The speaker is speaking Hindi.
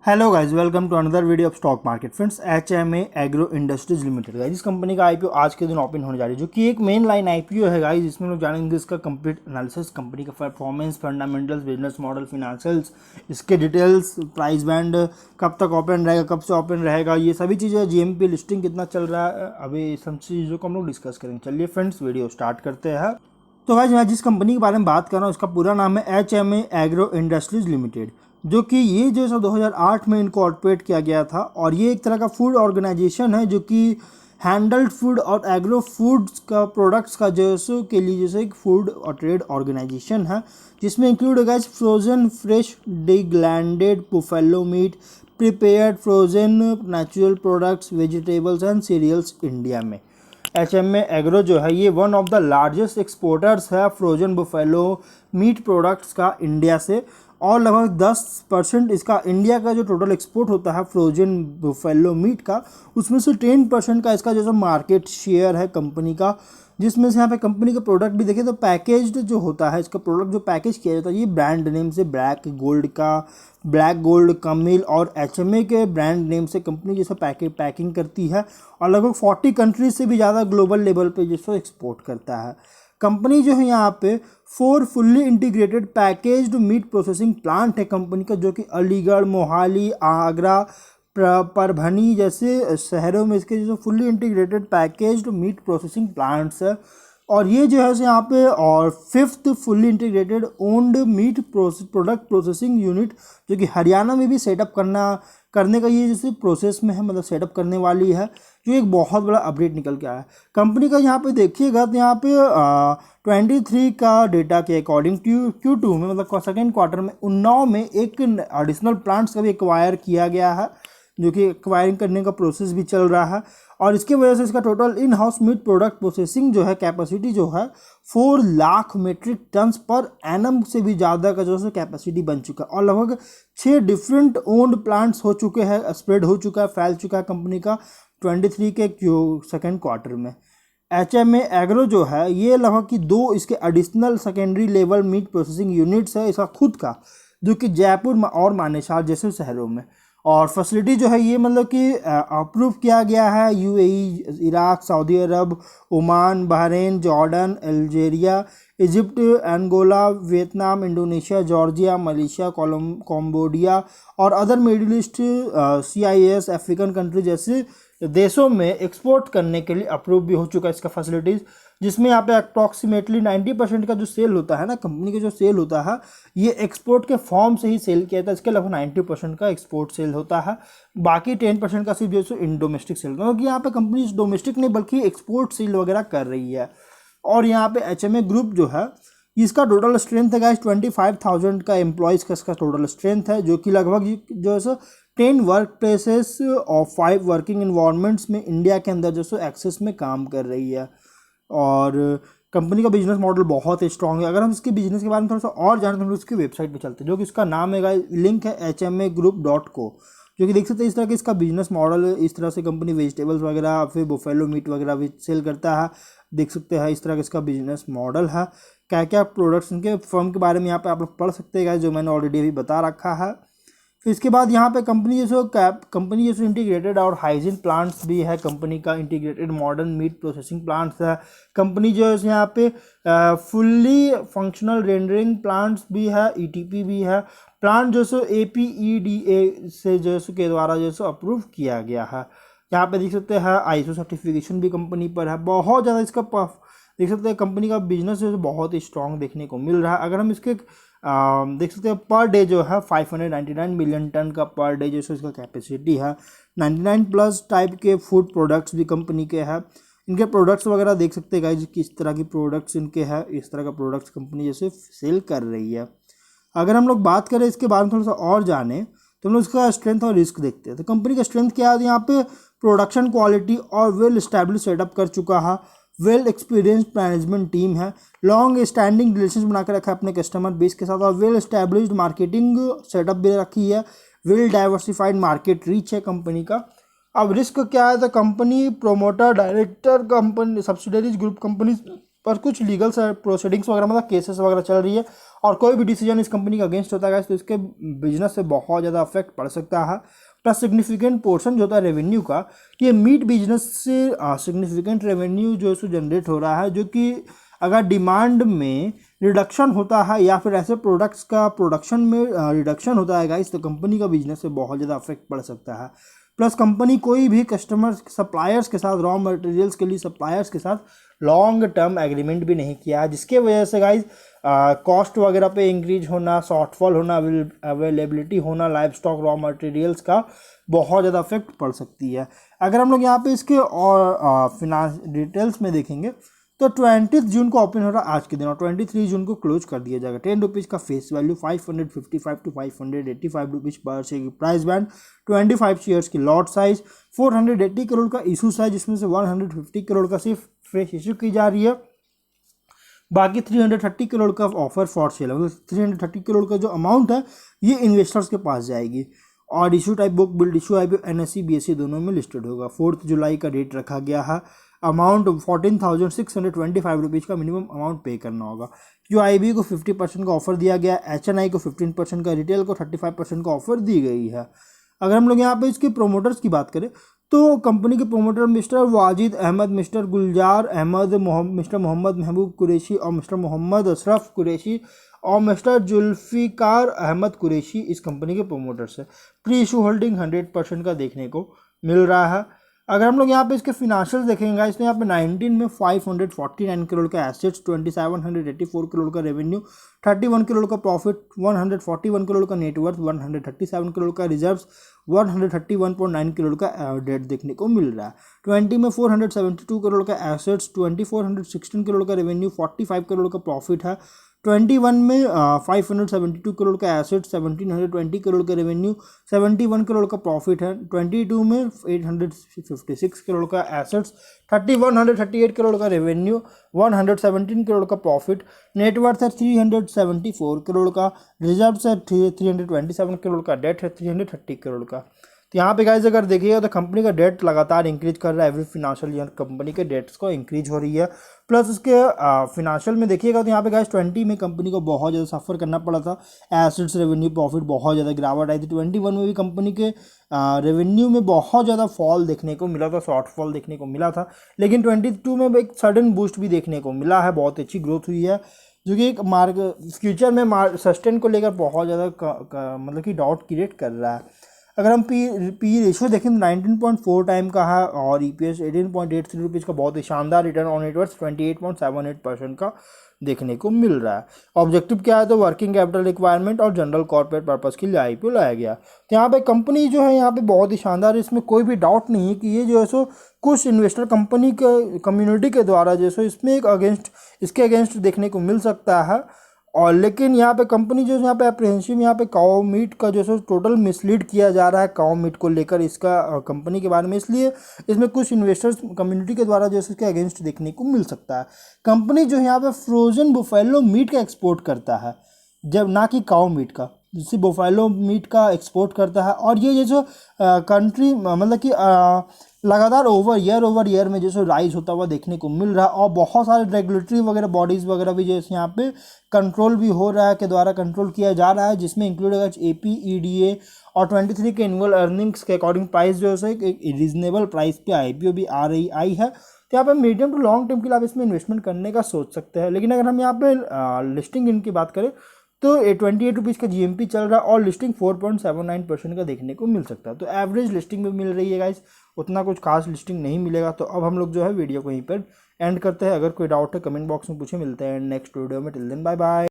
Hello guys, welcome to another video of stock market. Friends, HMA agro industries limited guys, इस कंपनी का आईपीओ आज के दिन ओपन होने जा रही है, जो कि एक मेन लाइन आईपीओ है गाइस। जिसमें लोग जानेंगे इसका कंप्लीट एनालिसिस, कंपनी का performance, fundamentals, business model, financials, इसके डिटेल्स, प्राइस बैंड, कब तक ओपन रहेगा, कब से ओपन रहेगा, ये सभी चीज़ें, जीएमपी लिस्टिंग कितना चल रहा है, अभी सब चीज़ों को हम लोग डिस्कस करेंगे। चलिए फ्रेंड्स, वीडियो स्टार्ट करते हैं। तो गाइस, मैं जिस कंपनी के बारे में बात कर रहा हूँ, उसका पूरा नाम है एचएमए एग्रो इंडस्ट्रीज लिमिटेड, जो कि ये जो है 2008 में इनकॉर्पोरेट किया गया था। और ये एक तरह का फूड ऑर्गेनाइजेशन है जो कि हैंडल्ड फूड और एग्रो फूड्स का प्रोडक्ट्स का जैसे के लिए जैसे एक फूड और ट्रेड ऑर्गेनाइजेशन है, जिसमें इंक्लूड होगा frozen fresh deglanded buffalo meat, prepared frozen natural products, vegetables and cereals India में। एचएमए एग्रो जो है ये one of the largest exporters है फ्रोजन बुफेलो मीट प्रोडक्ट्स का इंडिया से। और लगभग 10% इसका इंडिया का जो टोटल एक्सपोर्ट होता है फ्रोजन बुफेलो मीट का, उसमें से 10% का इसका जो मार्केट शेयर है कंपनी का। जिसमें से यहाँ पे कंपनी का प्रोडक्ट भी देखें तो पैकेज्ड जो होता है, इसका प्रोडक्ट जो पैकेज किया जाता है, ये ब्रांड नेम से ब्लैक गोल्ड कमिल और एचएमए के ब्रांड नेम से कंपनी जैसा पैकिंग करती है। और लगभग 40 कंट्रीज से भी ज़्यादा ग्लोबल लेवल पे जिसको एक्सपोर्ट करता है। कंपनी जो है यहाँ पे 4 fully integrated packaged meat processing plant है कंपनी का, जो कि अलीगढ़, मोहाली, आगरा, परभनी जैसे शहरों में इसके जो fully integrated packaged meat processing plants है। और ये जो है यहाँ पे और 5th fully integrated owned meet product processing unit, जो कि हरियाणा में भी सेटअप करने का ये जैसे प्रोसेस में है, मतलब सेटअप करने वाली है, जो एक बहुत बड़ा अपडेट निकल के आया है कंपनी का। यहाँ पे देखिएगा तो यहाँ पे 23 का डेटा के अकॉर्डिंग Q2 में, मतलब सेकेंड क्वार्टर में, उन्नाव में एक एडिशनल प्लांट्स का भी एक्वायर किया गया है, जो कि एक्वायरिंग करने का प्रोसेस भी चल रहा है। और इसके वजह से इसका total in house meat product processing जो है कैपेसिटी जो है 4 lakh metric tons per annum से भी ज़्यादा का जो है कैपेसिटी बन चुका है। और लगभग 6 डिफरेंट ओन्ड प्लांट्स हो चुके हैं, स्प्रेड हो चुका है, फैल चुका है कंपनी का 23 के सेकेंड क्वार्टर में। एचएमए एग्रो जो है ये लगभग कि 2 इसके additional secondary level meat processing units है इसका खुद का, जो कि जयपुर और मानेसर जैसे शहरों में। और फैसिलिटी जो है ये मतलब कि अप्रूव किया गया है UAE, Iraq, Saudi Arabia, Oman, Bahrain, Jordan, Algeria, Egypt, Angola, Vietnam, Indonesia, Georgia, Malaysia, Cambodia और other Middle East, CIS, African country जैसे देशों में एक्सपोर्ट करने के लिए अप्रूव भी हो चुका है इसका फैसिलिटीज़। जिसमें यहाँ पे अप्रॉक्सीमेटली 90% का जो सेल होता है ना, कंपनी का जो सेल होता है, ये एक्सपोर्ट के फॉर्म से ही सेल किया जाता है। इसके अलावा 90% का एक्सपोर्ट सेल होता है, बाकी 10% का सिर्फ जो है इन डोमेस्टिक सेल, क्योंकि यहाँ पे कंपनी डोमेस्टिक नहीं बल्कि एक्सपोर्ट सेल वगैरह कर रही है। और यहाँ पे एचएमए ग्रुप जो है इसका टोटल स्ट्रेंथ है गाइस 25,000 का एम्प्लॉयज़ का इसका टोटल स्ट्रेंथ है, जो कि लगभग जो है 10 वर्क प्लेसेस और 5 वर्किंग इन्वायरमेंट्स में इंडिया के अंदर जो एक्सेस में काम कर रही है। और कंपनी का बिजनेस मॉडल बहुत ही स्ट्रॉन्ग है। अगर हम इसके बिजनेस के बारे में थोड़ा सा और जाने तो हम उसकी वेबसाइट पे चलते हैं, जो कि इसका नाम है गाइस, लिंक है hmagroup.co, जो कि देख सकते हैं इस तरह का इसका बिजनेस मॉडल है। इस तरह से कंपनी वेजिटेबल्स वगैरह फिर बुफेलो मीट वगैरह भी सेल करता है। देख सकते हैं इस तरह का इसका बिजनेस मॉडल है। क्या क्या प्रोडक्ट्स इनके फर्म के बारे में यहाँ पे आप लोग पढ़ सकते हैं, जो मैंने ऑलरेडी अभी बता रखा है। फिर इसके बाद यहाँ पे कंपनी जैसे इंटीग्रेटेड और हाइजीन प्लांट्स भी है कंपनी का, integrated modern meat processing plants है कंपनी जो है यहाँ पे, फुल्ली फंक्शनल रेंडरिंग प्लांट्स भी है, ETP भी है प्लांट जो सो APEDA से जो है के द्वारा जो है अप्रूव किया गया है। यहाँ पे देख सकते हैं ISO सर्टिफिकेशन भी कंपनी पर है। बहुत ज़्यादा इसका देख सकते हैं कंपनी का बिजनेस जो है बहुत ही स्ट्रॉन्ग देखने को मिल रहा है। अगर हम इसके देख सकते हैं पर डे जो है 599 मिलियन टन का पर डे जो है इसका कैपेसिटी है। 99+ टाइप के फूड प्रोडक्ट्स भी कंपनी के हैं। इनके प्रोडक्ट्स वगैरह देख सकते हैं गाइस किस तरह की प्रोडक्ट्स इनके हैं, इस तरह का प्रोडक्ट्स कंपनी जैसे सेल कर रही है। अगर हम लोग बात करें इसके बारे में थोड़ा सा और जाने तो हम लोग इसका स्ट्रेंथ और रिस्क देखते हैं। तो कंपनी का स्ट्रेंथ क्या है, यहाँ पे प्रोडक्शन क्वालिटी और वेल स्टैब्लिश सेटअप कर चुका है, वेल एक्सपीरियंस्ड मैनेजमेंट टीम है, लॉन्ग स्टैंडिंग रिलेशन बना कर रखा है अपने कस्टमर बेस के साथ, और वेल स्टैब्लिश्ड मार्केटिंग सेटअप भी रखी है, वेल डाइवर्सिफाइड मार्केट रीच है कंपनी का। अब रिस्क क्या है, तो company promoter director company subsidiaries group company पर कुछ लीगल प्रोसीडिंग्स वगैरह मतलब केसेस वगैरह चल रही है, और कोई भी डिसीजन इस कंपनी का अगेंस्ट होता है तो इसके बिजनेस से बहुत ज़्यादा अफेक्ट पड़ सकता है। प्लस सिग्निफिकेंट पोर्शन जो होता है रेवेन्यू का, ये मीट बिजनेस से सिग्निफिकेंट रेवेन्यू जो है सो जनरेट हो रहा है, जो कि अगर डिमांड में रिडक्शन होता है या फिर ऐसे प्रोडक्ट्स का प्रोडक्शन में रिडक्शन होता है गाइस, तो कंपनी का बिजनेस से बहुत ज़्यादा अफेक्ट पड़ सकता है। प्लस कंपनी कोई भी कस्टमर सप्लायर्स के साथ, रॉ मटेरियल्स के लिए सप्लायर्स के साथ लॉन्ग टर्म एग्रीमेंट भी नहीं किया है, जिसके वजह से गाइस कॉस्ट वगैरह पे इंक्रीज होना, शॉर्टफॉल होना, अवेलेबिलिटी होना लाइव स्टॉक रॉ मटेरियल्स का बहुत ज़्यादा इफेक्ट पड़ सकती है। अगर हम लोग यहाँ पे इसके और फिनांस डिटेल्स में देखेंगे तो 20 जून को ओपन हो रहा है आज के दिन, और 23 जून को क्लोज कर दिया जाएगा। 10 रुपीज़ का फेस वैल्यू, 555 टू 585 रुपीज़ पर शेयर की प्राइस बैंड, 25 शेयर्स की लॉट साइज, 480 करोड़ का इशू साइज, जिसमें से 150 करोड़ का सिर्फ फ्रेश इशू की जा रही है, बाकी 330 करोड़ का ऑफर फॉर सेल, मतलब 330 करोड़ का जो अमाउंट है ये इन्वेस्टर्स के पास जाएगी। और issue type book build issue IPO NSE BSE दोनों में लिस्टेड होगा। 4 जुलाई का डेट रखा गया है। अमाउंट 14,625 रुपीज़ का मिनिमम अमाउंट पे करना होगा। QIB को 50% का ऑफर दिया गया, HNI को 15% का, रिटेल को 35% का ऑफर दी गई है। अगर हम लोग यहाँ पे इसके प्रोमोटर्स की बात करें तो कंपनी के promoter mister Wajid Ahmed, mister Gulzar Ahmed, mister Mohammed Mehboob Qureshi और मिस्टर मोहम्मद अशरफ कुरैशी और मिस्टर जुल्फिकार अहमद कुरैशी इस कंपनी के प्रोमोटर्स है। प्री इशू होल्डिंग 100% का देखने को मिल रहा है। अगर हम लोग यहाँ पे इसके फिनेंशियल्स देखेंगे इसमें यहाँ पे 19 में 549 करोड़ का एसेट्स, 2784 करोड़ का रेवेन्यू, 31 करोड़ का प्रॉफिट, 141 करोड़ का नेटवर्थ, 137 करोड़ का रिजर्व्स, 131.9 करोड़ का डेट देखने को मिल रहा है। 20 में 472 करोड़ का एसेट्स, 2416 करोड़ का रेवेन्यू, 45 करोड़ का प्रॉफिट है। 21 में 572 करोड़ का एसेट, 1720 करोड़ का रेवेन्यू, 71 करोड़ का प्रॉफिट है। 22 में 856 करोड़ का एसेट्स, 3138 करोड़ का रेवेन्यू, 117 करोड़ का प्रॉफिट, नेटवर्थ है 374 करोड़ का, रिजर्व्स है 327 करोड़ का, डेट है 330 करोड़ का। तो यहाँ पे गाइस अगर देखिएगा तो कंपनी का डेट लगातार इंक्रीज कर रहा है। एवरी फिनेंशियल ईयर कंपनी के डेट्स को इंक्रीज हो रही है। प्लस उसके फिनेंशियल में देखिएगा तो यहाँ पे गाइस 20 में कंपनी को बहुत ज़्यादा सफ़र करना पड़ा था, एसेट्स रेवेन्यू प्रॉफिट बहुत ज़्यादा गिरावट आई थी। 21 में भी कंपनी के रेवेन्यू में बहुत ज़्यादा फॉल देखने को मिला था, शॉर्टफॉल देखने को मिला था, लेकिन 22 में एक सडन बूस्ट भी देखने को मिला है, बहुत अच्छी ग्रोथ हुई है, जो कि एक फ्यूचर में सस्टेन को लेकर बहुत ज़्यादा मतलब कि डाउट क्रिएट कर रहा है। अगर हम पी रेशियो देखें तो 19.4 टाइम का है और EPS 18.83 रुपीज़ का बहुत ही शानदार रिटर्न ऑन नेटवर्थ 28.78% का देखने को मिल रहा है। ऑब्जेक्टिव क्या है तो वर्किंग कैपिटल रिक्वायरमेंट और जनरल कॉर्पोरेट पर्पस के लिए IPO लाया गया। तो यहाँ पे कंपनी जो है यहाँ पे बहुत ही शानदार है, इसमें कोई भी डाउट नहीं है कि ये जो है सो कुछ इन्वेस्टर कंपनी के कम्युनिटी के द्वारा जो है सो इसमें एक इसके अगेंस्ट देखने को मिल सकता है। और लेकिन यहाँ पे कंपनी जो है यहाँ पे अप्रीहेंसिव, यहाँ पे काऊ मीट का जो है टोटल मिसलीड किया जा रहा है काऊ मीट को लेकर इसका कंपनी के बारे में, इसलिए इसमें कुछ इन्वेस्टर्स कम्युनिटी के द्वारा जो है इसके अगेंस्ट देखने को मिल सकता है। कंपनी जो है यहाँ पे फ्रोजन बुफेलो मीट का एक्सपोर्ट करता है, जब ना कि काऊ मीट का, जिससे बुफेलो मीट का एक्सपोर्ट करता है। और ये जो कंट्री मतलब कि लगातार ओवर ईयर में जैसे राइज होता हुआ देखने को मिल रहा है। और बहुत सारे रेगुलेटरी वगैरह बॉडीज़ वगैरह भी जैसे यहाँ पे कंट्रोल भी हो रहा है, के द्वारा कंट्रोल किया जा रहा है, जिसमें इंक्लूड है APEDA। और 23 के एनुअल अर्निंग्स के अकॉर्डिंग प्राइस जो है एक रीजनेबल प्राइस पे IPO भी आई है। तो यहाँ पे मीडियम टू लॉन्ग टर्म के लिए आप इसमें इन्वेस्टमेंट करने का सोच सकते हैं। लेकिन अगर हम यहाँ पे लिस्टिंग इनकी बात करें तो 28 रुपीज़ का GMP चल रहा है और लिस्टिंग 4.79% का देखने को मिल सकता है। तो एवरेज लिस्टिंग भी मिल रही है गाइस, उतना कुछ खास लिस्टिंग नहीं मिलेगा। तो अब हम लोग जो है वीडियो को यहीं पर एंड करते हैं। अगर कोई डाउट है कमेंट बॉक्स में पूछे, मिलते हैं नेक्स्ट वीडियो में। Till then bye bye.